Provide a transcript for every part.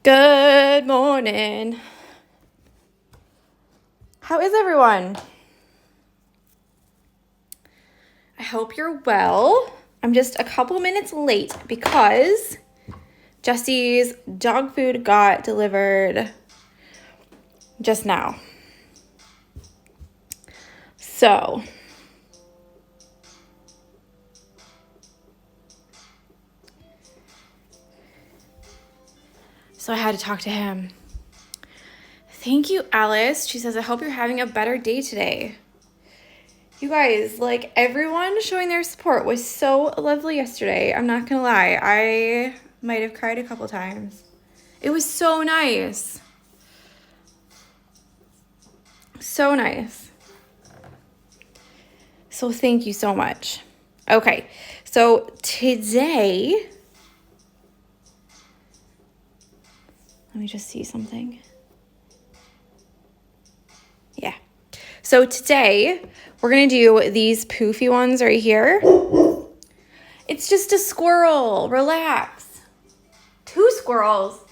Good morning. How is everyone? I hope you're well. I'm just a couple minutes late because Jesse's dog food got delivered just now. So I had to talk to him. Thank you, Alice. She says, I hope you're having a better day today. You guys, like, everyone showing their support was so lovely yesterday. I'm not gonna lie. I might have cried a couple times. It was so nice. So nice. So thank you so much. Okay, so today, let me just see something. Yeah. So today, we're going to do these poofy ones right here. It's just a squirrel. Relax. 2 squirrels.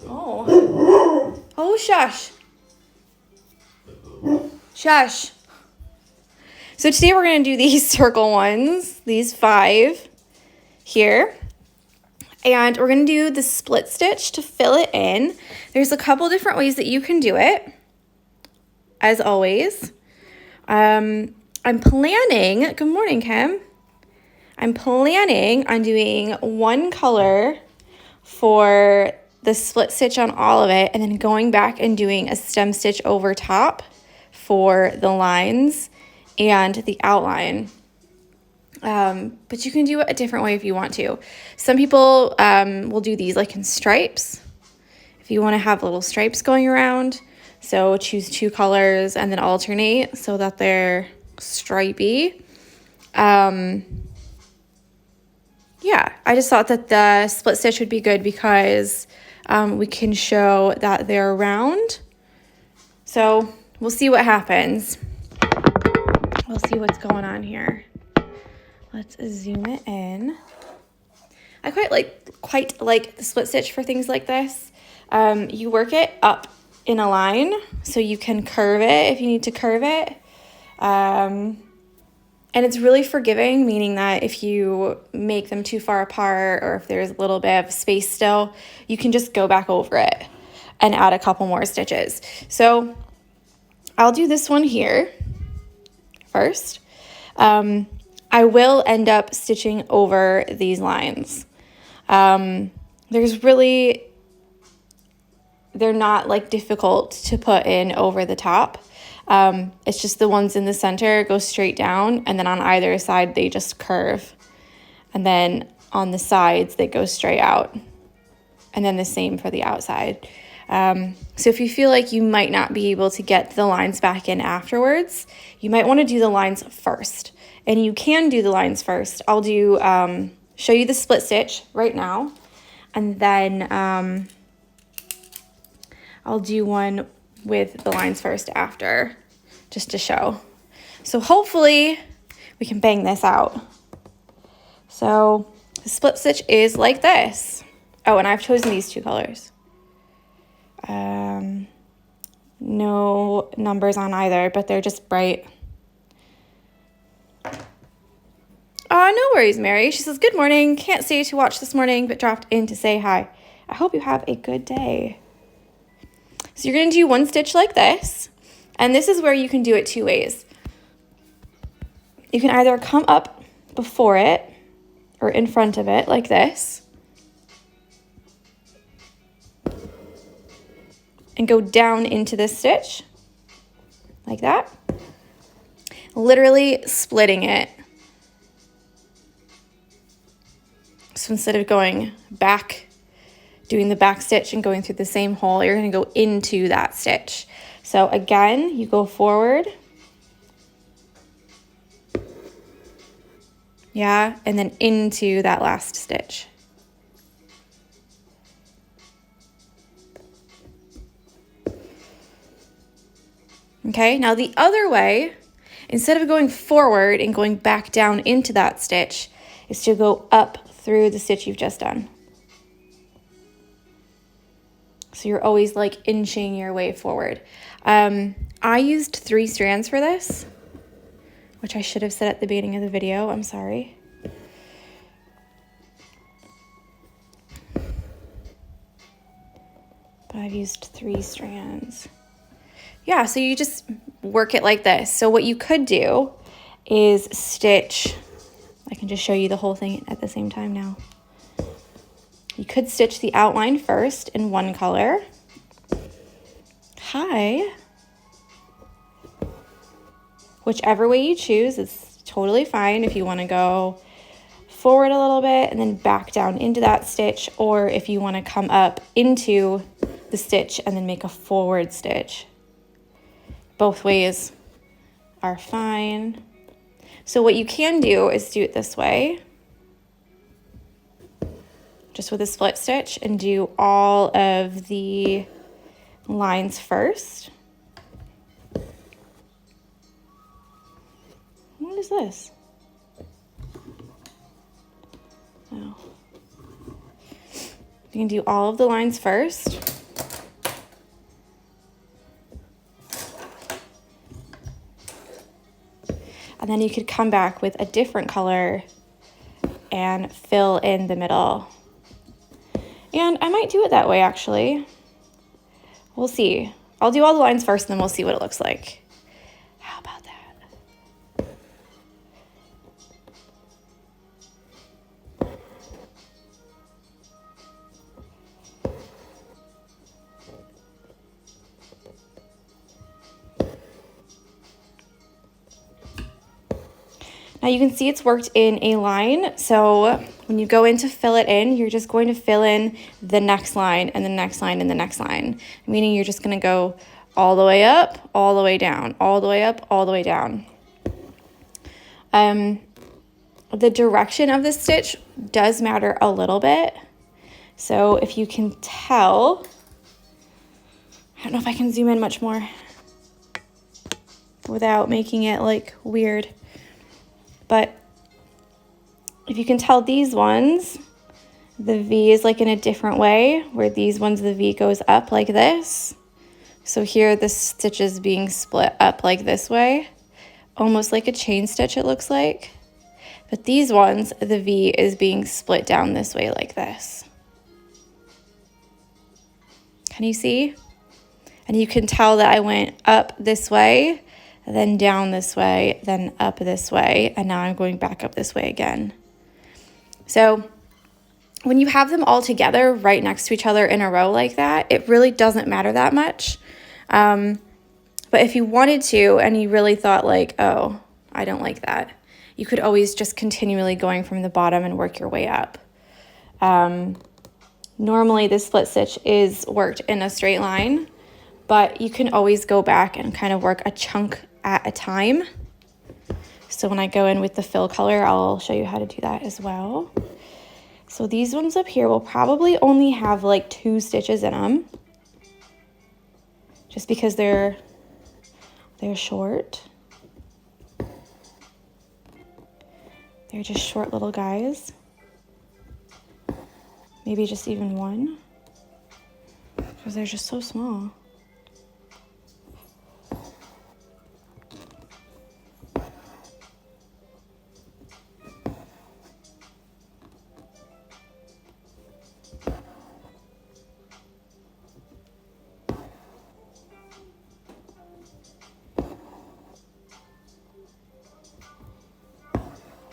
Oh. Oh, shush. Shush. So today we're going to do these circle ones, these 5 here. And we're going to do the split stitch to fill it in. There's a couple different ways that you can do it, as always. I'm planning, good morning, Kim. I'm planning on doing one color for the split stitch on all of it and then going back and doing a stem stitch over top for the lines and the outline. But you can do it a different way if you want to. Some people will do these like in stripes if you want to have little stripes going around. So choose 2 colors and then alternate so that they're stripy. Yeah, I just thought that the split stitch would be good because we can show that they're round. So we'll see what happens. We'll see what's going on here. Let's zoom it in. I quite like the split stitch for things like this. You work it up in a line so you can curve it if you need to curve it. And it's really forgiving, meaning that if you make them too far apart or if there's a little bit of space still, you can just go back over it and add a couple more stitches. So I'll do this one here first. I will end up stitching over these lines. They're not like difficult to put in over the top. It's just the ones in the center go straight down, and then on either side they just curve. And then on the sides they go straight out. And then the same for the outside. So if you feel like you might not be able to get the lines back in afterwards, you might want to do the lines first. And you can do the lines first. I'll do show you the split stitch right now, and then I'll do one with the lines first after, just to show. So hopefully we can bang this out. So the split stitch is like this. Oh, and I've chosen these 2 colors. No numbers on either, but they're just bright. No worries, Mary. She says, good morning. Can't stay to watch this morning, but dropped in to say hi. I hope you have a good day. So you're going to do 1 stitch like this, and this is where you can do it 2 ways. You can either come up before it or in front of it like this and go down into this stitch like that, literally splitting it. So instead of going back, doing the back stitch and going through the same hole, you're going to go into that stitch. So again, you go forward. Yeah, and then into that last stitch. Okay, now the other way, instead of going forward and going back down into that stitch, is to go up through the stitch you've just done. So you're always like inching your way forward. I used 3 strands for this, which I should have said at the beginning of the video. I'm sorry. But I've used 3 strands. Yeah, so you just work it like this. So what you could do is stitch. I can just show you the whole thing at the same time now. You could stitch the outline first in one color. Hi. Whichever way you choose, it's totally fine if you want to go forward a little bit and then back down into that stitch, or if you want to come up into the stitch and then make a forward stitch. Both ways are fine. So what you can do is do it this way, just with a split stitch, and do all of the lines first. What is this? Oh. You can do all of the lines first. And then you could come back with a different color and fill in the middle. And I might do it that way, actually. We'll see. I'll do all the lines first, and then we'll see what it looks like. How about that? Now you can see it's worked in a line, so when you go in to fill it in, you're just going to fill in the next line and the next line and the next line, meaning you're just going to go all the way up, all the way down, all the way up, all the way down. The direction of the stitch does matter a little bit. So if you can tell, I don't know if I can zoom in much more without making it like weird. But if you can tell, these ones, the V is like in a different way, where these ones, the V goes up like this. So here the stitch is being split up like this way, almost like a chain stitch it looks like. But these ones, the V is being split down this way like this. Can you see? And you can tell that I went up this way, then down this way, then up this way, and now I'm going back up this way again. So when you have them all together right next to each other in a row like that, it really doesn't matter that much. But if you wanted to and you really thought like, oh, I don't like that, you could always just continually going from the bottom and work your way up. Normally the split stitch is worked in a straight line, but you can always go back and kind of work a chunk at a time. So when I go in with the fill color, I'll show you how to do that as well. So these ones up here will probably only have like 2 stitches in them, just because they're short. They're just short little guys. Maybe just even 1, because they're just so small.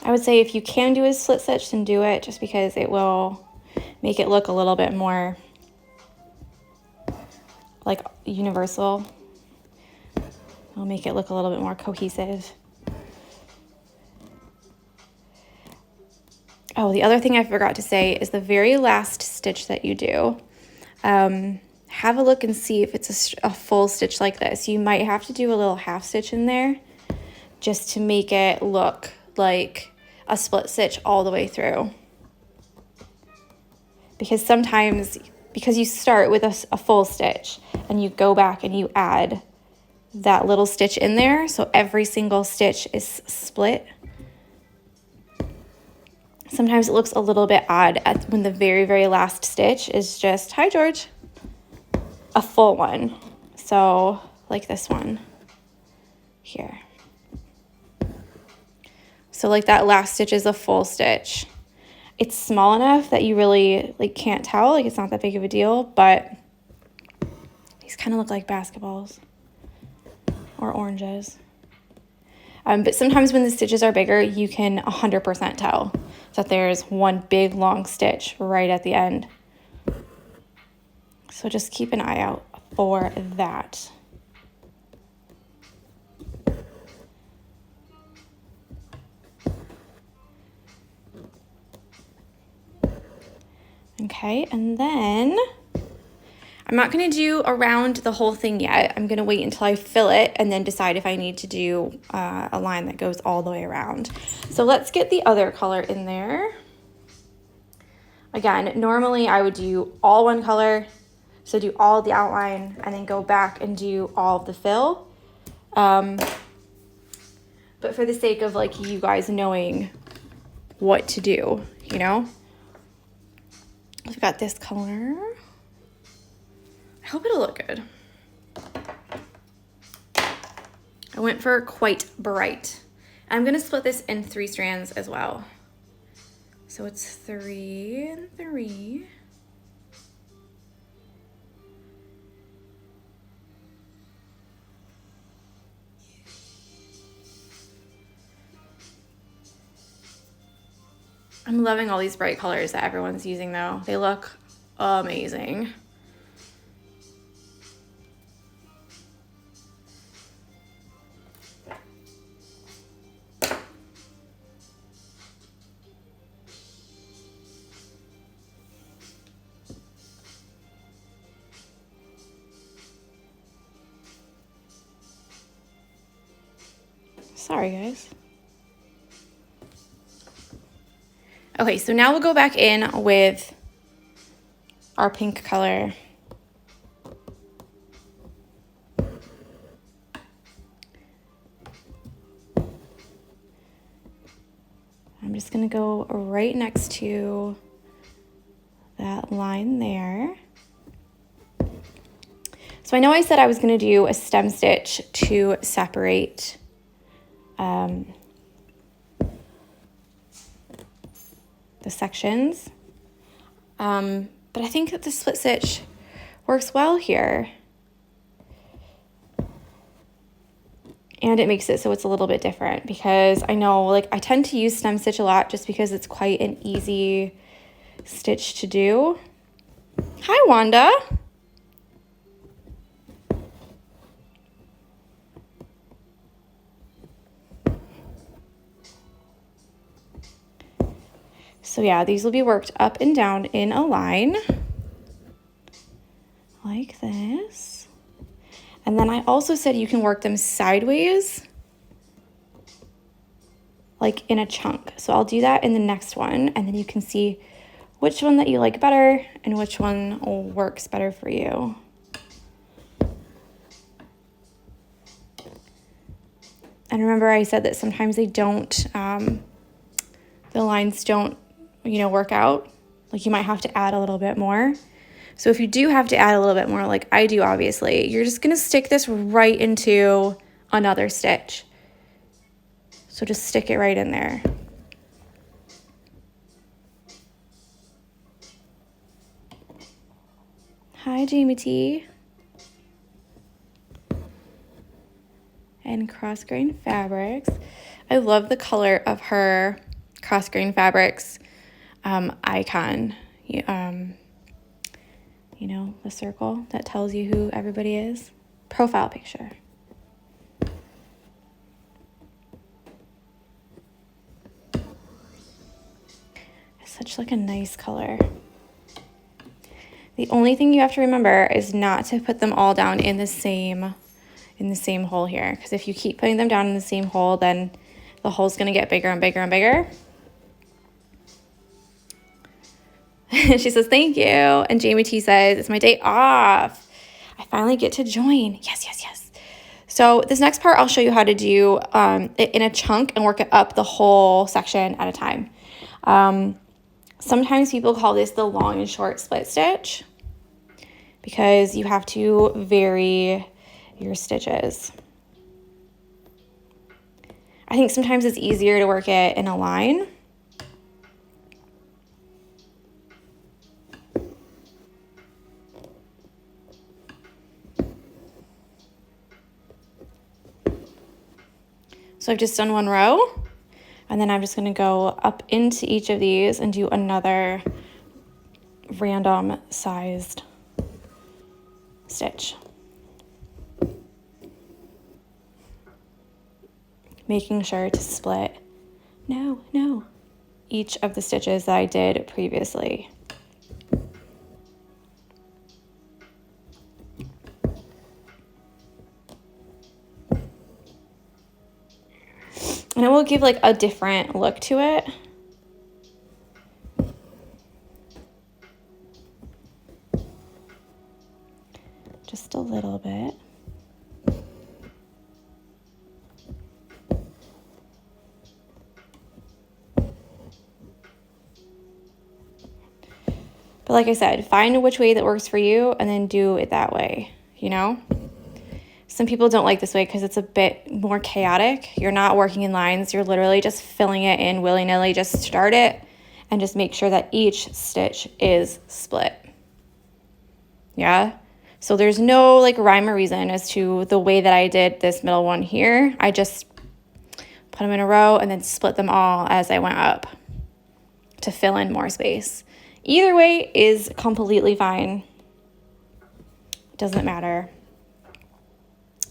I would say if you can do a split stitch, then do it, just because it will make it look a little bit more like universal. It'll make it look a little bit more cohesive. Oh, the other thing I forgot to say is the very last stitch that you do, have a look and see if it's a full stitch like this. You might have to do a little half stitch in there just to make it look like a split stitch all the way through. Because sometimes, because you start with a full stitch and you go back and you add that little stitch in there, so every single stitch is split, sometimes it looks a little bit odd when the very, very last stitch is just, hi George, a full one. So like this one here. So like that last stitch is a full stitch. It's small enough that you really like can't tell, like it's not that big of a deal, but these kind of look like basketballs or oranges. But sometimes when the stitches are bigger, you can 100% tell that there's one big long stitch right at the end. So just keep an eye out for that. Okay, and then I'm not going to do around the whole thing yet. I'm going to wait until I fill it and then decide if I need to do a line that goes all the way around. So let's get the other color in there. Again, normally I would do all one color, so do all the outline and then go back and do all of the fill. But for the sake of like you guys knowing what to do, you know? We've got this color. I hope it'll look good. I went for quite bright. I'm gonna split this in 3 strands as well. So it's 3 and 3. I'm loving all these bright colors that everyone's using though. They look amazing. Sorry, guys. Okay, so now we'll go back in with our pink color. I'm just gonna go right next to that line there. So I know I said I was gonna do a stem stitch to separate the sections, but I think that the split stitch works well here, and it makes it so it's a little bit different, because I know like I tend to use stem stitch a lot just because it's quite an easy stitch to do. Hi, Wanda. So yeah, these will be worked up and down in a line like this. And then I also said you can work them sideways, like in a chunk. So I'll do that in the next one, and then you can see which one that you like better and which one works better for you. And remember I said that sometimes they don't, the lines don't, you know, work out. Like you might have to add a little bit more. So if you do have to add a little bit more, like I do obviously, you're just gonna stick this right into another stitch. So just stick it right in there. Hi, Jamie T. And Cross Grain Fabrics. I love the color of her Cross Grain Fabrics icon. You know, the circle that tells you who everybody is. Profile picture. It's such like a nice color. The only thing you have to remember is not to put them all down in the same hole here, because if you keep putting them down in the same hole, then the hole's going to get bigger and bigger and bigger. She says, thank you. And Jamie T says, it's my day off. I finally get to join. Yes, yes, yes. So this next part, I'll show you how to do it in a chunk and work it up the whole section at a time. Sometimes people call this the long and short split stitch, because you have to vary your stitches. I think sometimes it's easier to work it in a line. So I've just done one row, and then I'm just gonna go up into each of these and do another random sized stitch. Making sure to split, each of the stitches that I did previously. And it will give like a different look to it. Just a little bit. But like I said, find which way that works for you and then do it that way, you know? Some people don't like this way because it's a bit more chaotic. You're not working in lines. You're literally just filling it in willy-nilly. Just start it and just make sure that each stitch is split. Yeah? So there's no like rhyme or reason as to the way that I did this middle one here. I just put them in a row and then split them all as I went up to fill in more space. Either way is completely fine. Doesn't matter.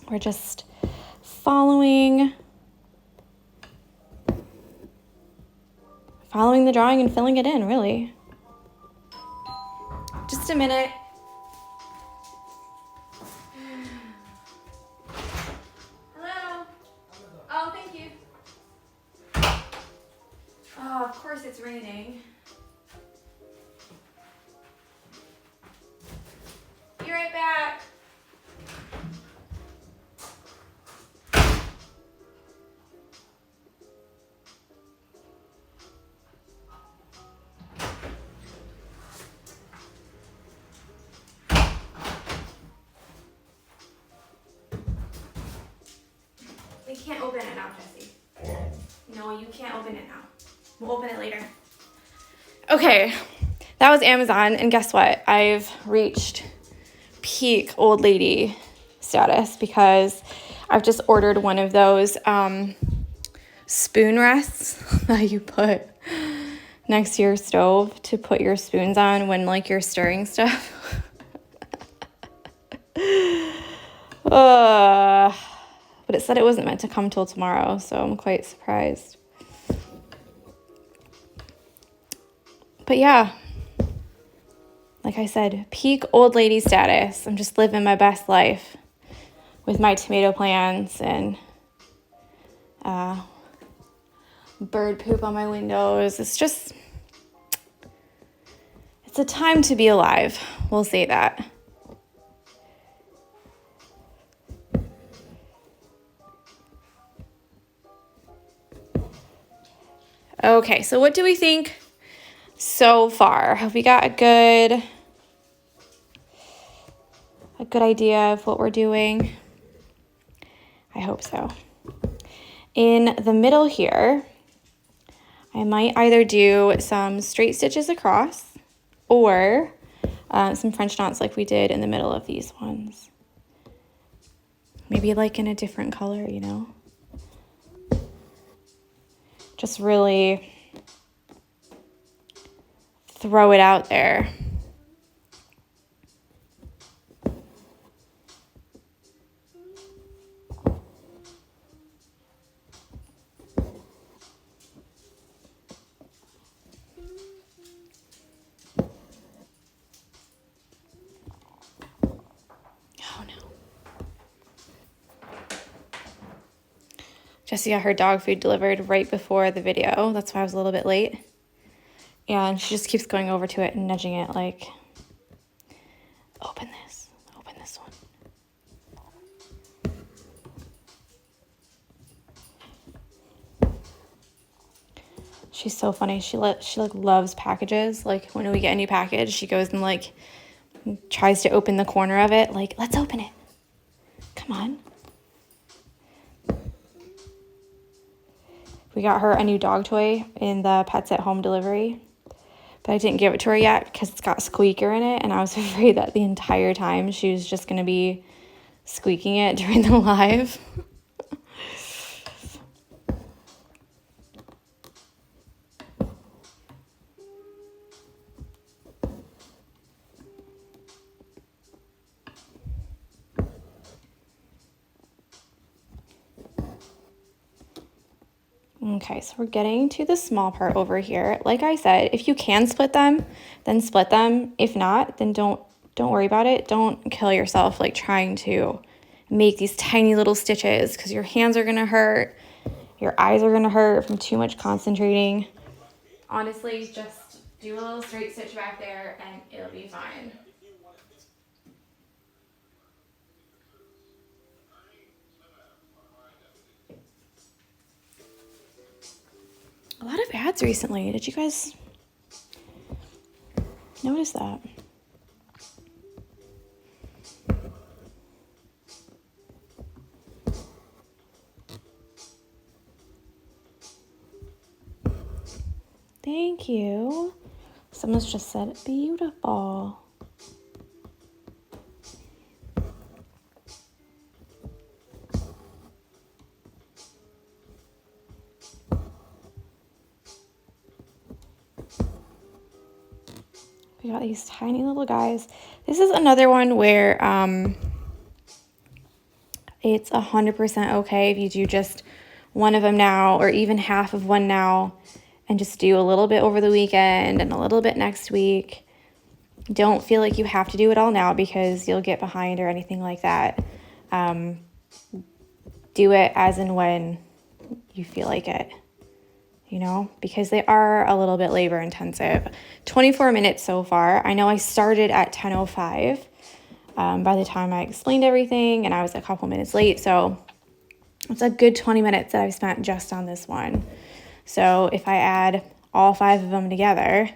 We're just following the drawing and filling it in, really. Just a minute. Hello? Oh, thank you. Oh, of course it's raining. Be right back. We can't open it now, Jesse. No, you can't open it now. We'll open it later. Okay, that was Amazon, and guess what? I've reached peak old lady status because I've just ordered one of those spoon rests that you put next to your stove to put your spoons on when like you're stirring stuff. But it said it wasn't meant to come till tomorrow, so I'm quite surprised. But yeah, like I said, peak old lady status. I'm just living my best life with my tomato plants and bird poop on my windows. It's a time to be alive. We'll say that. Okay, so what do we think so far? Have we got a good idea of what we're doing? I hope so. In the middle here, I might either do some straight stitches across or some French knots like we did in the middle of these ones. Maybe like in a different color, you know? Just really throw it out there. Oh no. Jessie got her dog food delivered right before the video. That's why I was a little bit late. And she just keeps going over to it and nudging it like, open this one. She's so funny. She like loves packages. Like when we get a new package, she goes and like tries to open the corner of it, like, let's open it. Come on. We got her a new dog toy in the Pets at Home delivery, but I didn't give it to her yet because it's got a squeaker in it, and I was afraid that the entire time she was just going to be squeaking it during the live. Okay, so we're getting to the small part over here. Like I said, if you can split them, then split them. If not, then don't worry about it. Don't kill yourself like trying to make these tiny little stitches because your hands are gonna hurt, your eyes are gonna hurt from too much concentrating. Honestly, just do a little straight stitch back there and it'll be fine. A lot of ads recently. Did you guys notice that? Thank you. Someone's just said beautiful. We got these tiny little guys. This is another one where it's 100% okay if you do just one of them now or even half of one now and just do a little bit over the weekend and a little bit next week. Don't feel like you have to do it all now because you'll get behind or anything like that. Do it as and when you feel like it, you know, because they are a little bit labor intensive. 24 minutes so far. I know I started at 10:05 by the time I explained everything, and I was a couple minutes late. So it's a good 20 minutes that I've spent just on this one. So if I add all 5 of them together,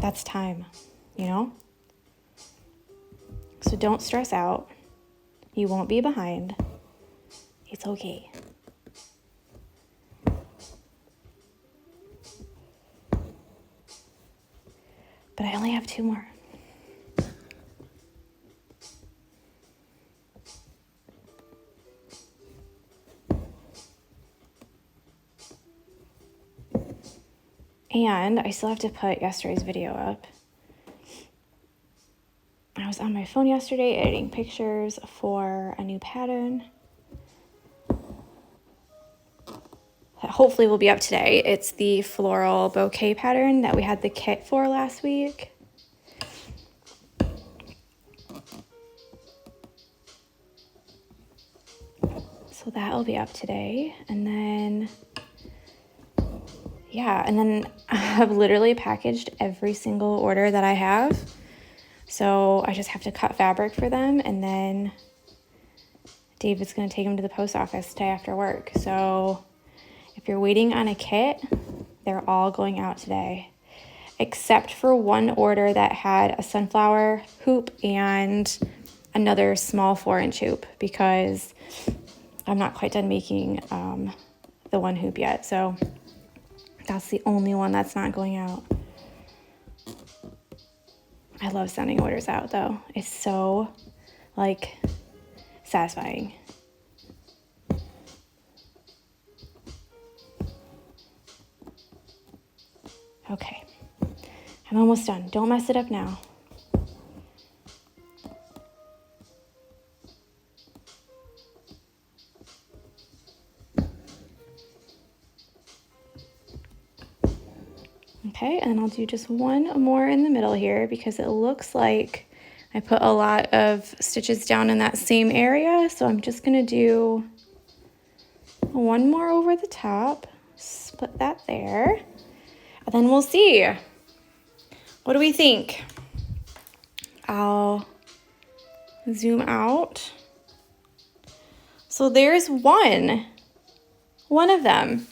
that's time, you know? So don't stress out. You won't be behind. It's okay. But I only have 2 more. And I still have to put yesterday's video up. I was on my phone yesterday editing pictures for a new pattern that hopefully will be up today. It's the floral bouquet pattern that we had the kit for last week. So that'll be up today. And then, yeah, and then I've literally packaged every single order that I have. So I just have to cut fabric for them, and then David's going to take them to the post office today after work. So if you're waiting on a kit, they're all going out today, except for one order that had a sunflower hoop and another small 4-inch hoop, because I'm not quite done making the one hoop yet. So that's the only one that's not going out. I love sending orders out though. It's so like satisfying. Okay, I'm almost done. Don't mess it up now. Okay, and I'll do just one more in the middle here because it looks like I put a lot of stitches down in that same area. So I'm just gonna do one more over the top, split that there, and then we'll see. What do we think? I'll zoom out. So there's one of them.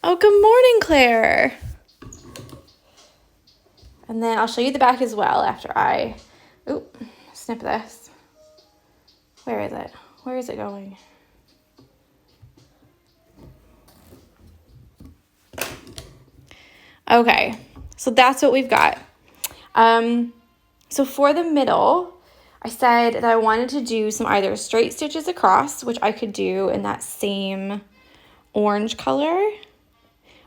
Oh, good morning, Claire. And then I'll show you the back as well after I, snip this. Where is it? Where is it going? Okay, so that's what we've got. So for the middle, I said that I wanted to do some either straight stitches across, which I could do in that same orange color.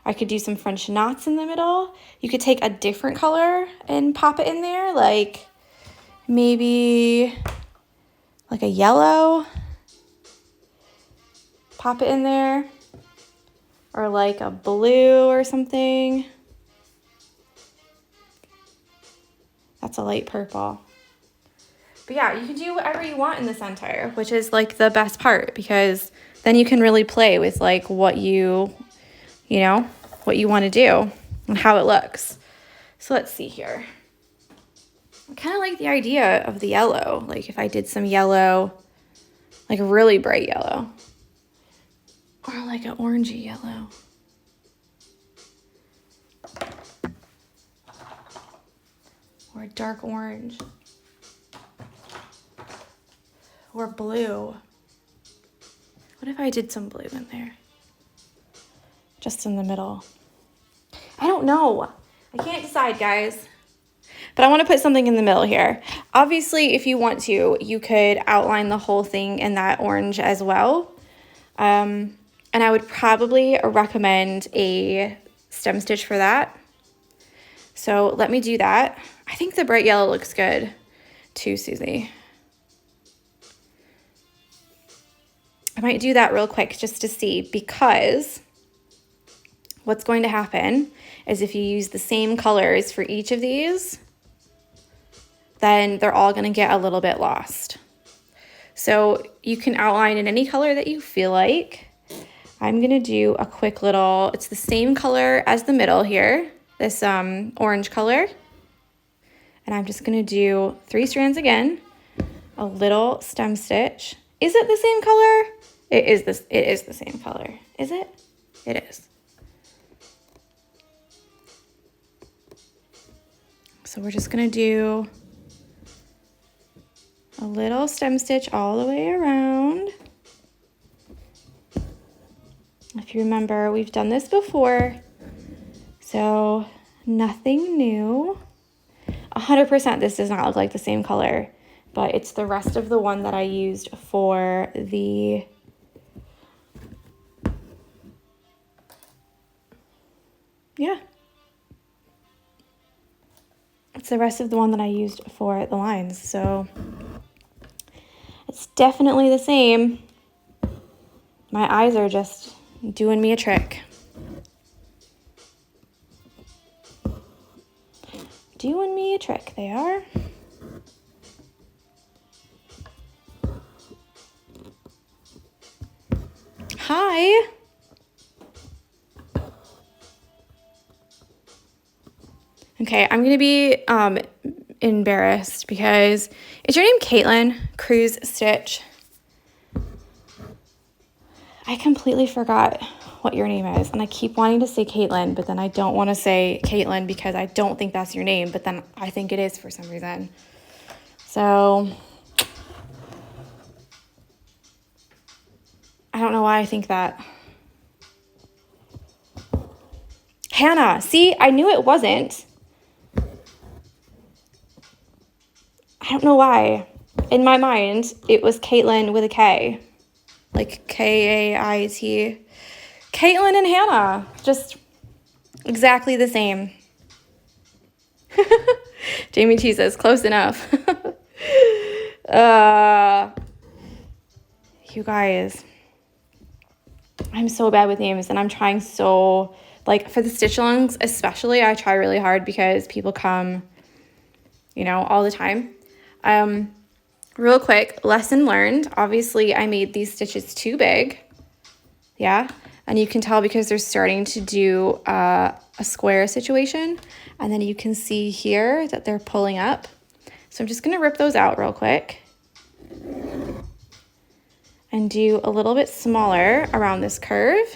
I could do some French knots in the middle. You could take a different color and pop it in there, like maybe like a yellow. Pop it in there. Or like a blue or something. That's a light purple. But yeah, you can do whatever you want in the center, which is like the best part, because then you can really play with like what you want to do and how it looks. So let's see here. I kind of like the idea of the yellow. Like if I did some yellow, like really bright yellow, or like an orangey yellow. Or a dark orange. Or blue. What if I did some blue in there? Just in the middle. I don't know. I can't decide, guys. But I want to put something in the middle here. Obviously, if you want to, you could outline the whole thing in that orange as well. And I would probably recommend a stem stitch for that. So let me do that. I think the bright yellow looks good too, Susie. I might do that real quick just to see, because what's going to happen is if you use the same colors for each of these, then they're all going to get a little bit lost. So you can outline in any color that you feel like. I'm going to do a quick little, it's the same color as the middle here, this orange color. And I'm just going to do 3 strands again, a little stem stitch. Is it the same color? It is the same color. Is it? It is. So we're just going to do a little stem stitch all the way around. If you remember, we've done this before, so nothing new. 100% this does not look like the same color, but it's the rest of the one that I used for the it's the rest of the one that I used for the lines, so it's definitely the same. My eyes are just doing me a trick. Doing me a trick, they are. Hi. Okay, I'm gonna be embarrassed because, is your name Caitlin Cruz Stitch? I completely forgot what your name is, and I keep wanting to say Caitlin, but then I don't want to say Caitlin because I don't think that's your name, but then I think it is for some reason. So I don't know why I think that. Hannah, see, I knew it wasn't. I don't know why. In my mind, it was Caitlin with a K. Like K-A-I-T. Caitlin and Hannah. Just exactly the same. Jamie T says, close enough. You guys. I'm so bad with names, and I'm trying so, like, for the stitch-alongs especially, I try really hard because people come, you know, all the time. Real quick, lesson learned. Obviously, I made these stitches too big. Yeah, and you can tell because they're starting to do a square situation, and then you can see here that they're pulling up. So I'm just going to rip those out real quick and do a little bit smaller around this curve.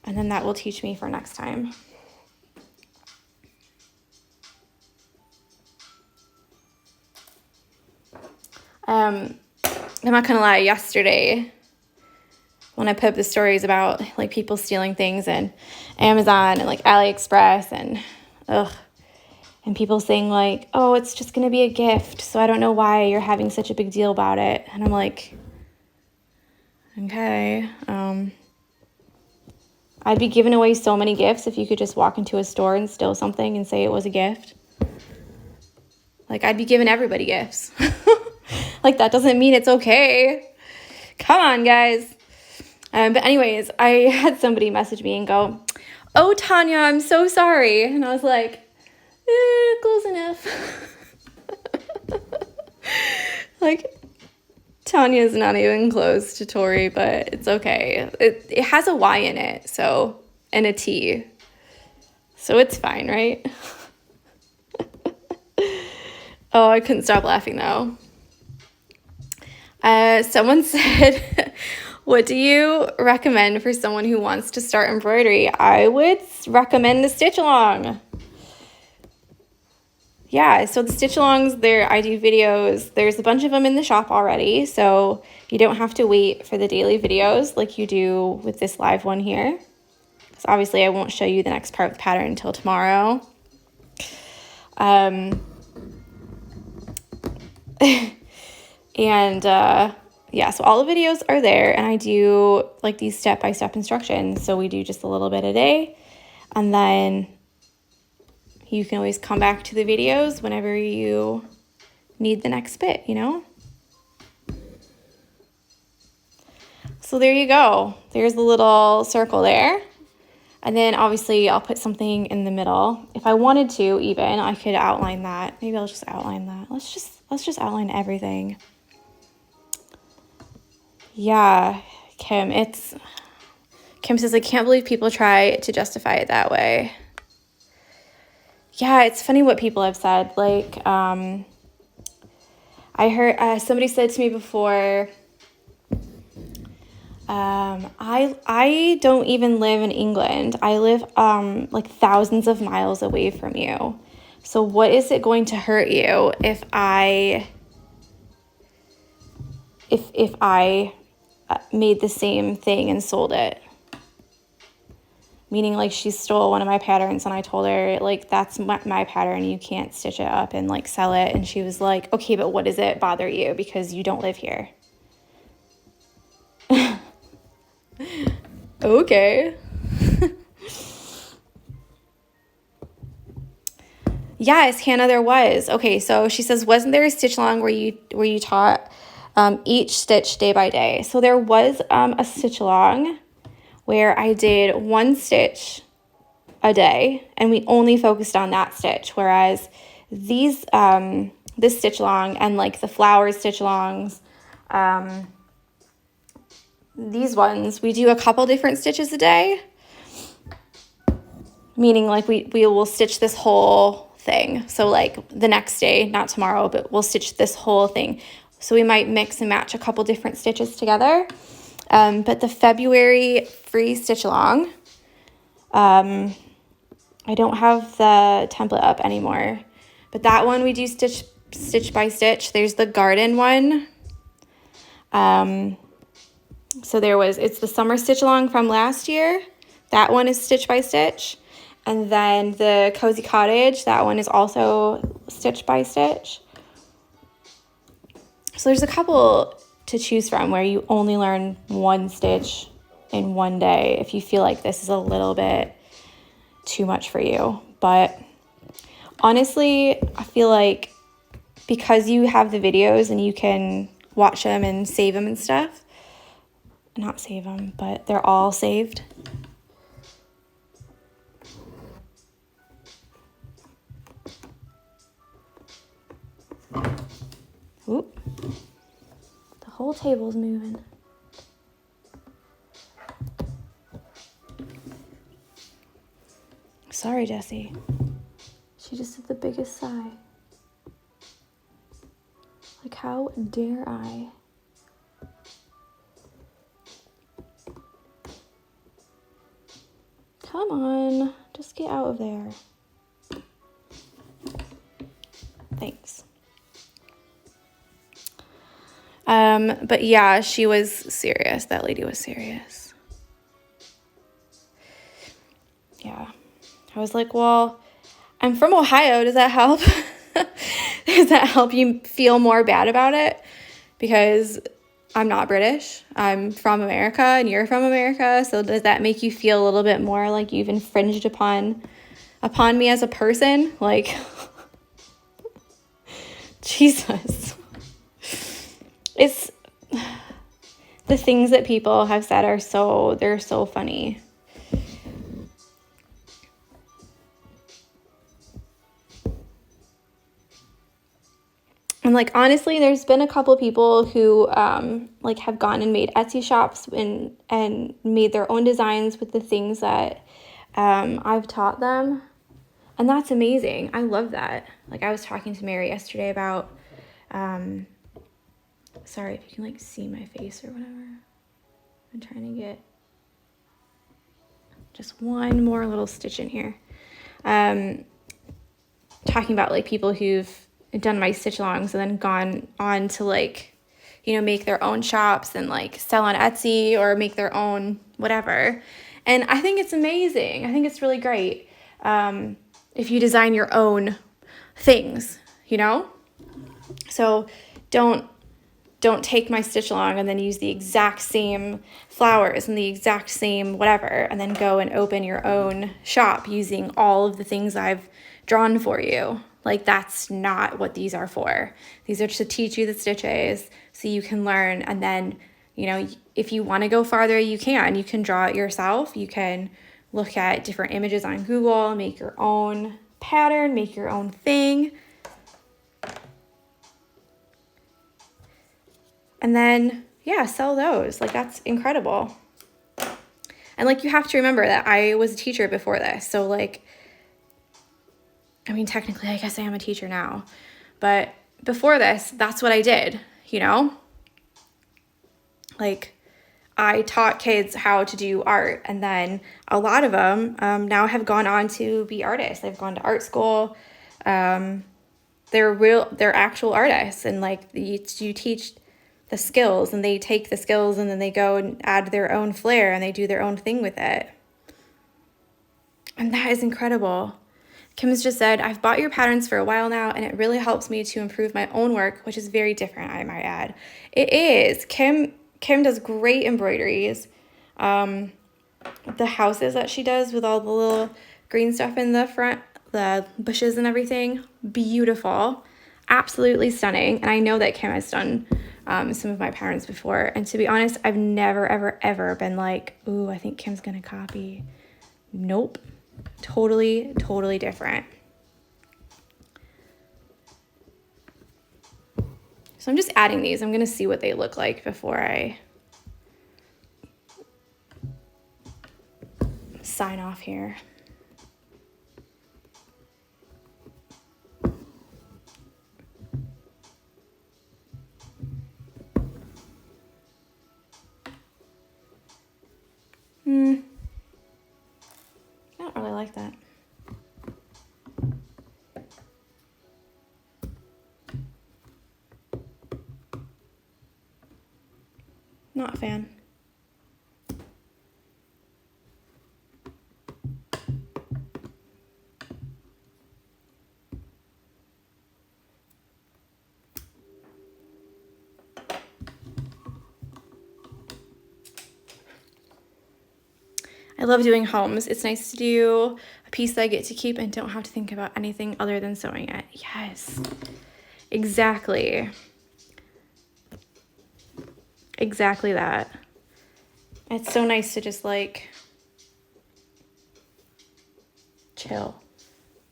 And then that will teach me for next time. I'm not gonna lie, yesterday when I put up the stories about like people stealing things and Amazon and like AliExpress and people saying like, oh, it's just gonna be a gift, so I don't know why you're having such a big deal about it. And I'm like, okay, I'd be giving away so many gifts if you could just walk into a store and steal something and say it was a gift. Like, I'd be giving everybody gifts. Like, that doesn't mean it's okay. Come on, guys. But anyways, I had somebody message me and go, oh, Tanya, I'm so sorry. And I was like, close enough. Like, Tanya's not even close to Tori, but it's okay. It has a Y in it, so, and a T. So it's fine, right? Oh, I couldn't stop laughing, though. Someone said, what do you recommend for someone who wants to start embroidery? I would recommend the Stitchalong. Yeah, so the Stitchalongs, I do videos. There's a bunch of them in the shop already, so you don't have to wait for the daily videos like you do with this live one here. Because obviously I won't show you the next part of the pattern until tomorrow. Yeah, so all the videos are there, and I do like these step-by-step instructions. So we do just a little bit a day, and then you can always come back to the videos whenever you need the next bit, you know? So there you go. There's the little circle there. And then obviously I'll put something in the middle. If I wanted to even, I could outline that. Maybe I'll just outline that. Let's just outline everything. Yeah, Kim says, I can't believe people try to justify it that way. Yeah, it's funny what people have said. Like, I heard somebody said to me before, I don't even live in England. I live like thousands of miles away from you. So what is it going to hurt you if I made the same thing and sold it? Meaning like she stole one of my patterns and I told her like, that's my pattern. You can't stitch it up and like sell it. And she was like, okay, but what does it bother you because you don't live here? Okay. Yes, Hannah, there was. Okay, so she says, wasn't there a stitch along where you taught each stitch day by day? So there was a stitch along where I did one stitch a day and we only focused on that stitch, whereas these this stitch along and like the flower stitch alongs, these ones we do a couple different stitches a day, meaning like we will stitch this whole thing. So like the next day, not tomorrow, but we'll stitch this whole thing. So we might mix and match a couple different stitches together. But the February free stitch along, I don't have the template up anymore, but that one we do stitch by stitch. There's the garden one. So it's the summer stitch along from last year. That one is stitch by stitch. And then the cozy cottage, that one is also stitch by stitch. So there's a couple to choose from where you only learn one stitch in one day if you feel like this is a little bit too much for you. But honestly, I feel like because you have the videos and you can watch them and save them and stuff, not save them, but they're all saved. Oop. The whole table's moving. Sorry, Jessie. She just did the biggest sigh. Like, how dare I? Come on, just get out of there. Thanks. But yeah, she was serious. That lady was serious. Yeah. I was like, well, I'm from Ohio. Does that help? Does that help you feel more bad about it? Because I'm not British. I'm from America and you're from America. So does that make you feel a little bit more like you've infringed upon me as a person? Like, Jesus. It's the things that people have said they're so funny. And like, honestly, there's been a couple people who like have gone and made Etsy shops and made their own designs with the things that I've taught them. And that's amazing. I love that. Like, I was talking to Mary yesterday about, sorry if you can like see my face or whatever. I'm trying to get just one more little stitch in here. Talking about like people who've done my stitch-alongs and then gone on to like, you know, make their own shops and like sell on Etsy or make their own whatever. And I think it's amazing. I think it's really great if you design your own things, you know? So don't take my stitch-along and then use the exact same flowers and the exact same whatever and then go and open your own shop using all of the things I've drawn for you. Like, that's not what these are for. These are to teach you the stitches so you can learn. And then, you know, if you want to go farther, you can draw it yourself. You can look at different images on Google, make your own pattern, make your own thing. And then, yeah, sell those. Like, that's incredible. And like, you have to remember that I was a teacher before this. So like, I mean, technically, I guess I am a teacher now. But before this, that's what I did, you know? Like, I taught kids how to do art. And then a lot of them now have gone on to be artists. They've gone to art school. They're actual artists. And like, you teach the skills and they take the skills and then they go and add their own flair and they do their own thing with it. And that is incredible. Kim's just said, I've bought your patterns for a while now, and it really helps me to improve my own work, which is very different, I might add. It is. Kim does great embroideries. The houses that she does with all the little green stuff in the front, the bushes and everything, beautiful. Absolutely stunning. And I know that Kim has done some of my patterns before. And to be honest, I've never, ever, ever been like, ooh, I think Kim's going to copy. Nope. Totally, totally different. So I'm just adding these. I'm going to see what they look like before I sign off here. I don't really like that. Not a fan. I love doing homes. It's nice to do a piece that I get to keep and don't have to think about anything other than sewing it. Yes, exactly. Exactly that. It's so nice to just like chill,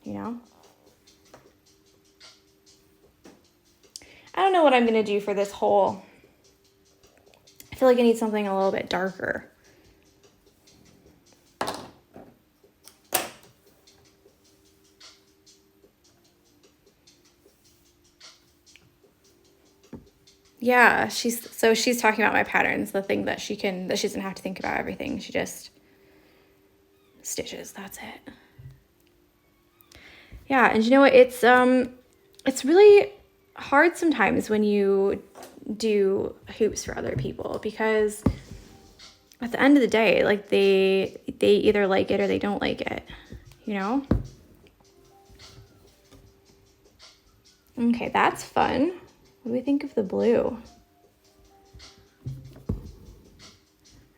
you know? I don't know what I'm going to do for this hole. I feel like I need something a little bit darker. Yeah, she's talking about my patterns, the thing that she doesn't have to think about everything. She just stitches. That's it. Yeah, and you know what? It's really hard sometimes when you do hoops for other people, because at the end of the day, like they either like it or they don't like it, you know? Okay, that's fun. What do we think of the blue?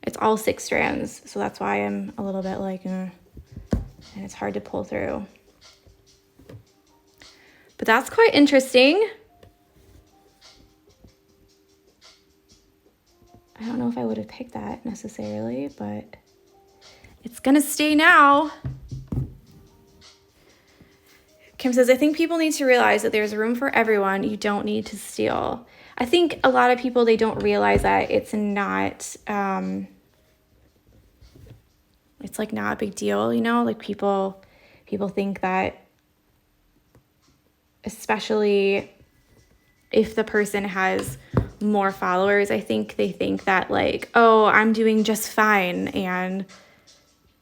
It's all 6 strands, so that's why I'm a little bit like, and it's hard to pull through. But that's quite interesting. I don't know if I would have picked that necessarily, but it's gonna stay now. Kim says, I think people need to realize that there's room for everyone. You don't need to steal. I think a lot of people, they don't realize that it's not, it's like not a big deal, you know? Like people think that, especially if the person has more followers, I think they think that like, oh, I'm doing just fine, and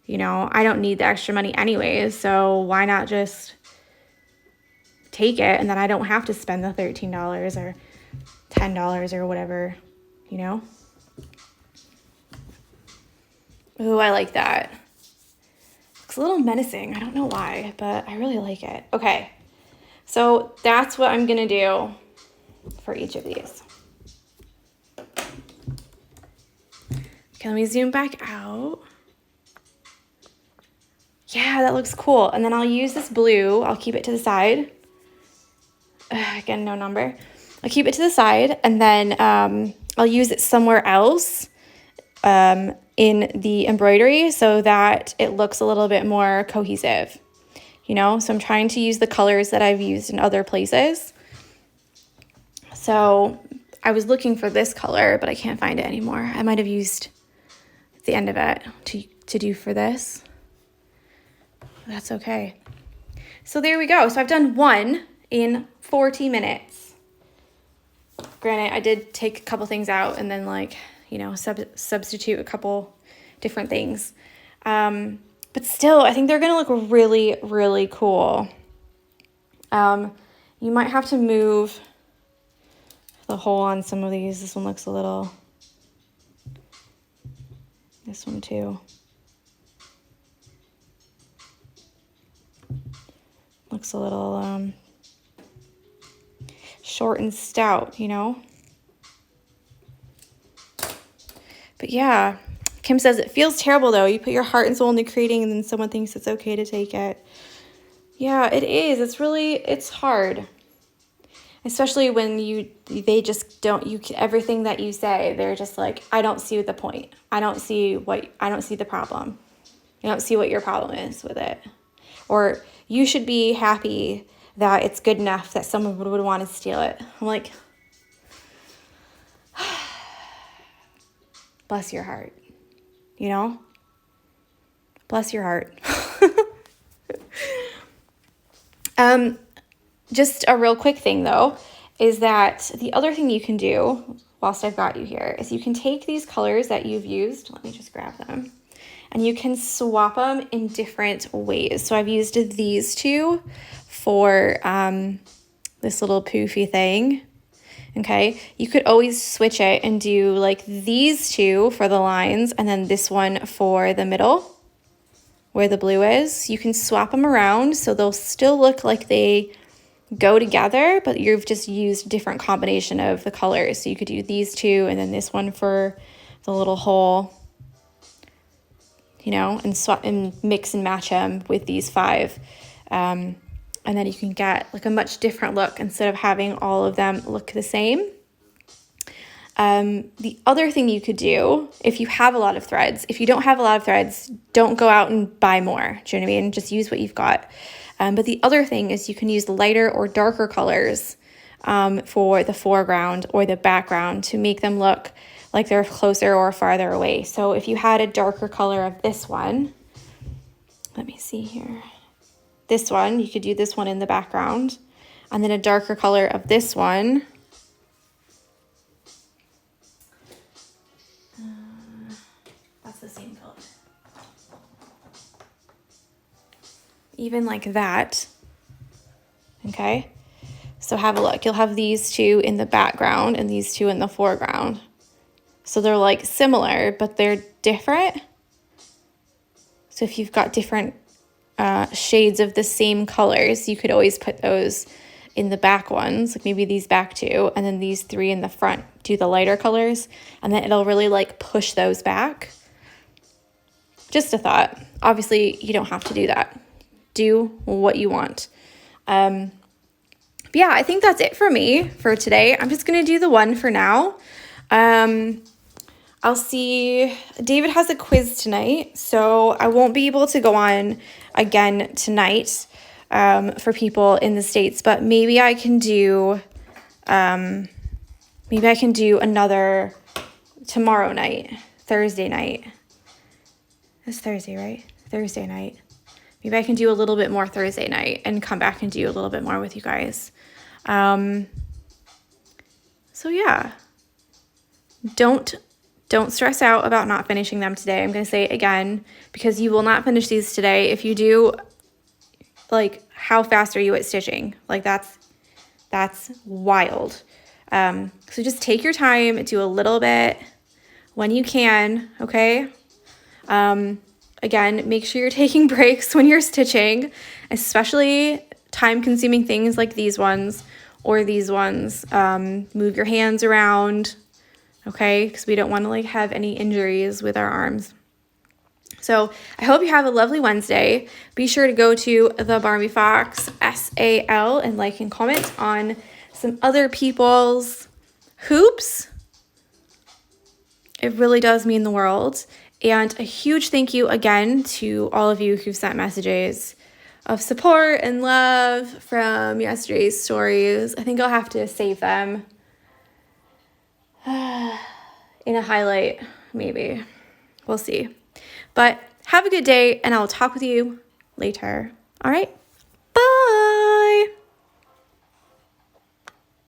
you know, I don't need the extra money anyways, so why not just take it, and then I don't have to spend the $13 or $10 or whatever, you know? Ooh, I like that. Looks a little menacing. I don't know why, but I really like it. Okay, so that's what I'm gonna do for each of these. Okay, let me zoom back out. Yeah, that looks cool. And then I'll use this blue. I'll keep it to the side. Again, no number. I'll keep it to the side, and then I'll use it somewhere else in the embroidery so that it looks a little bit more cohesive, you know? So I'm trying to use the colors that I've used in other places. So I was looking for this color, but I can't find it anymore. I might have used the end of it to do for this. That's okay. So there we go. So I've done one in 40 minutes. Granted, I did take a couple things out and then, like, you know, substitute a couple different things. But still, I think they're going to look really, really cool. You might have to move the hole on some of these. This one looks a little... This one too. Looks a little short and stout, you know? But yeah, Kim says, it feels terrible though. You put your heart and soul into creating and then someone thinks it's okay to take it. Yeah, it is. It's hard. Especially when they just don't, everything that you say, they're just like, I don't see the point. I don't see the problem. I don't see what your problem is with it. Or you should be happy that it's good enough that someone would want to steal it. I'm like, bless your heart, you know? Bless your heart. Just a real quick thing though, is that the other thing you can do whilst I've got you here is you can take these colors that you've used, let me just grab them, and you can swap them in different ways. So I've used these two for this little poofy thing, okay? You could always switch it and do like these two for the lines and then this one for the middle where the blue is. You can swap them around so they'll still look like they go together, but you've just used a different combination of the colors. So you could do these two and then this one for the little hole, you know, and swap and mix and match them with these 5. And then you can get like a much different look instead of having all of them look the same. The other thing you could do, if you have a lot of threads, if you don't have a lot of threads, don't go out and buy more. Do you know what I mean? Just use what you've got. But the other thing is you can use lighter or darker colors for the foreground or the background to make them look like they're closer or farther away. So if you had a darker color of this one, let me see here. This one, you could do this one in the background, and then a darker color of this one. That's the same color. even like that. Okay, so have a look. You'll have these two in the background and these two in the foreground. So they're like similar, but they're different. So if you've got different shades of the same colors, you could always put those in the back ones, like maybe these back two, and then these three in the front, do the lighter colors, and then it'll really like push those back. Just a thought. Obviously, you don't have to do that. Do what you want. Yeah, I think that's it for me for today. I'm just going to do the one for now. I'll see. David has a quiz tonight, so I won't be able to go on again tonight for people in the States, but maybe I can do another tomorrow night, Thursday night. It's Thursday, right? Thursday night. Maybe I can do a little bit more Thursday night and come back and do a little bit more with you guys. So yeah, don't stress out about not finishing them today. I'm going to say it again, because you will not finish these today. If you do, like, how fast are you at stitching? Like, that's wild. So just take your time, do a little bit when you can, okay? Again, make sure you're taking breaks when you're stitching, especially time-consuming things like these ones or these ones. Move your hands around, okay? Because we don't want to like have any injuries with our arms. So I hope you have a lovely Wednesday. Be sure to go to the Barbie Fox SAL and like and comment on some other people's hoops. It really does mean the world. And a huge thank you again to all of you who've sent messages of support and love from yesterday's stories. I think I'll have to save them in a highlight, maybe. We'll see. But have a good day, and I'll talk with you later. All right?